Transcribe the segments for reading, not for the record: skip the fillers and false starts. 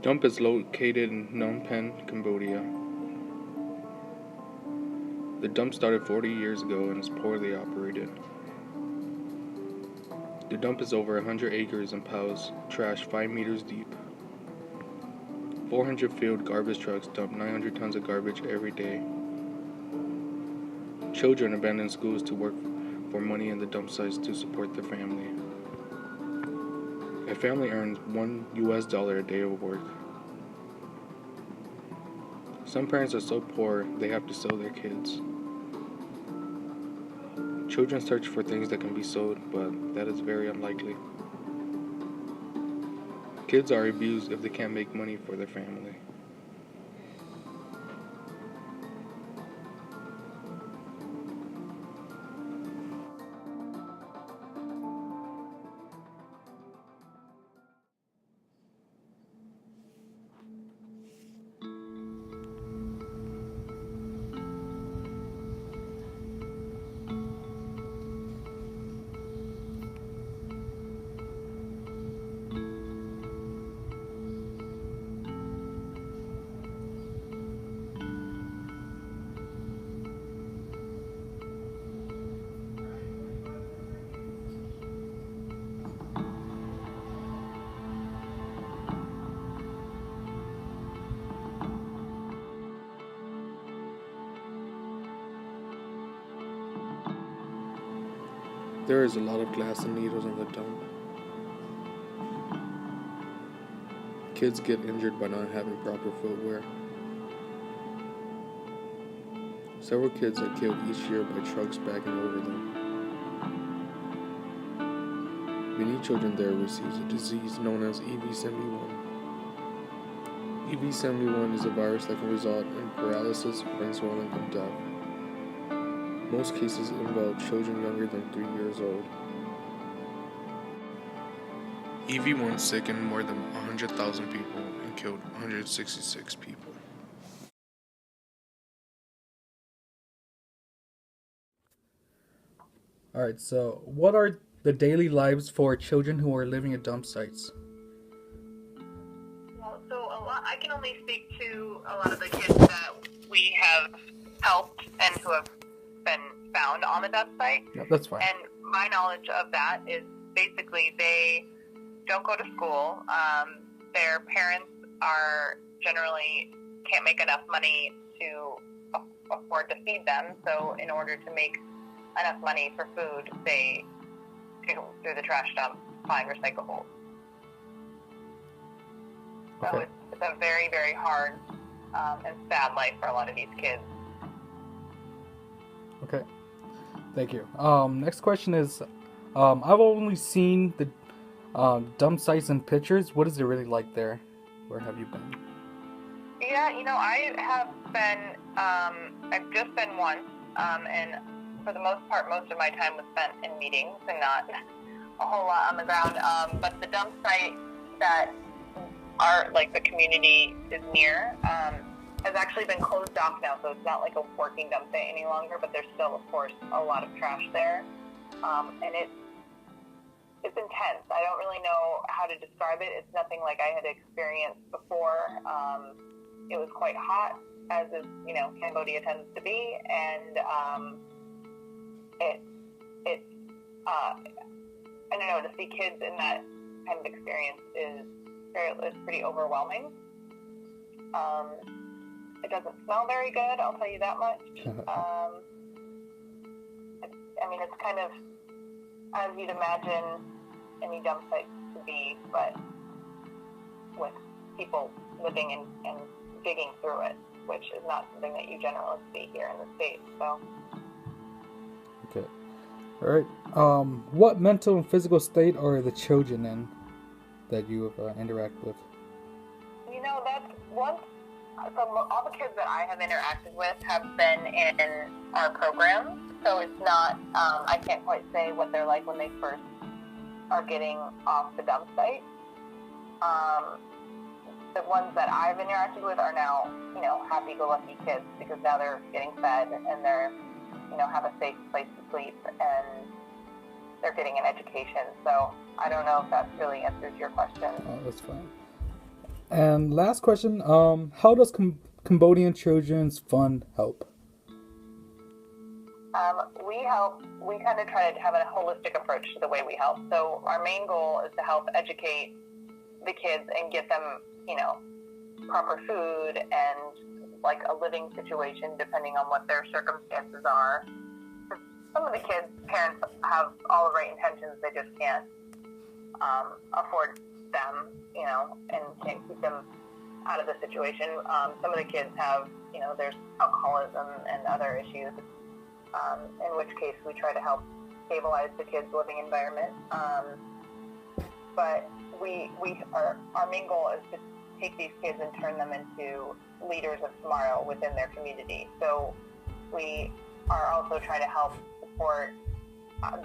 dump is located in Phnom Penh, Cambodia. The dump started 40 years ago and is poorly operated. The dump is over 100 acres and piles trash 5 meters deep. 400 field garbage trucks dump 900 tons of garbage every day. Children abandon schools to work for money in the dump sites to support their family. A family earns $1 a day of work. Some parents are so poor they have to sell their kids. Children search for things that can be sold, but that is very unlikely. Kids are abused if they can't make money for their family. There is a lot of glass and needles in the dump. Kids get injured by not having proper footwear. Several kids are killed each year by trucks backing over them. Many children there receive a disease known as EV71. EV71 is a virus that can result in paralysis, brain swelling, and death. Most cases involve children younger than 3 years old. EV1 sickened more than 100,000 people and killed 166 people. Alright, so what are the daily lives for children who are living at dump sites? Well, so I can only speak to a lot of the kids that we have helped and who have been found on the dump site. Yeah, that's fine. And my knowledge of that is basically they don't go to school. Their parents are generally can't make enough money to afford to feed them. So in order to make enough money for food, they go through the trash dump, find recyclables. So Okay. it's a very, very hard and sad life for a lot of these kids. Okay. Thank you. Next question is, I've only seen the dump sites in pictures. What is it really like there? Where have you been? Yeah, I have been, I've just been once, and for the most part, most of my time was spent in meetings and not a whole lot on the ground. But the dump site that the community is near, has actually been closed off now, so it's not like a working dump site any longer, but there's still, of course, a lot of trash there. And it's intense. I don't really know how to describe it. It's nothing like I had experienced before. It was quite hot, as is, Cambodia tends to be, and I don't know, to see kids in that kind of experience is pretty overwhelming. It doesn't smell very good, I'll tell you that much. It's kind of as you'd imagine any dump site to be, but with people living and digging through it, which is not something that you generally see here in the States. So. Okay. All right. What mental and physical state are the children in that you have interact with? That's one. So all the kids that I have interacted with have been in our program, so it's not, I can't quite say what they're like when they first are getting off the dump site. The ones that I've interacted with are now, happy-go-lucky kids, because now they're getting fed and they're, have a safe place to sleep and they're getting an education. So I don't know if that really answers your question. Oh, that's fine. And last question, how does Cambodian Children's Fund help? We kind of try to have a holistic approach to the way we help. So our main goal is to help educate the kids and get them, proper food and like a living situation depending on what their circumstances are. Some of the kids' parents have all the right intentions, they just can't afford them, and can't keep them out of the situation. Some of the kids have, there's alcoholism and other issues, in which case we try to help stabilize the kids' living environment. But our main goal is to take these kids and turn them into leaders of tomorrow within their community. So we are also trying to help support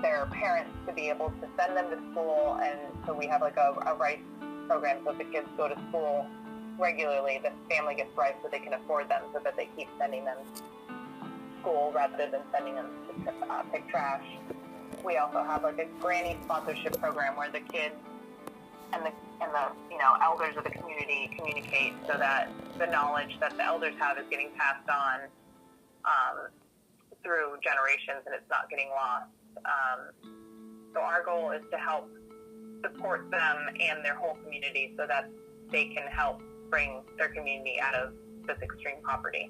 their parents to be able to send them to school, and so we have like a rice program, so if the kids go to school regularly, the family gets rice so they can afford them, so that they keep sending them to school rather than sending them to pick trash. We also have like a granny sponsorship program where the kids and the elders of the community communicate so that the knowledge that the elders have is getting passed on through generations and it's not getting lost. So our goal is to help support them and their whole community so that they can help bring their community out of this extreme poverty.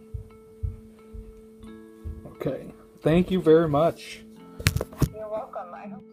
Okay. Thank you very much. You're welcome. I hope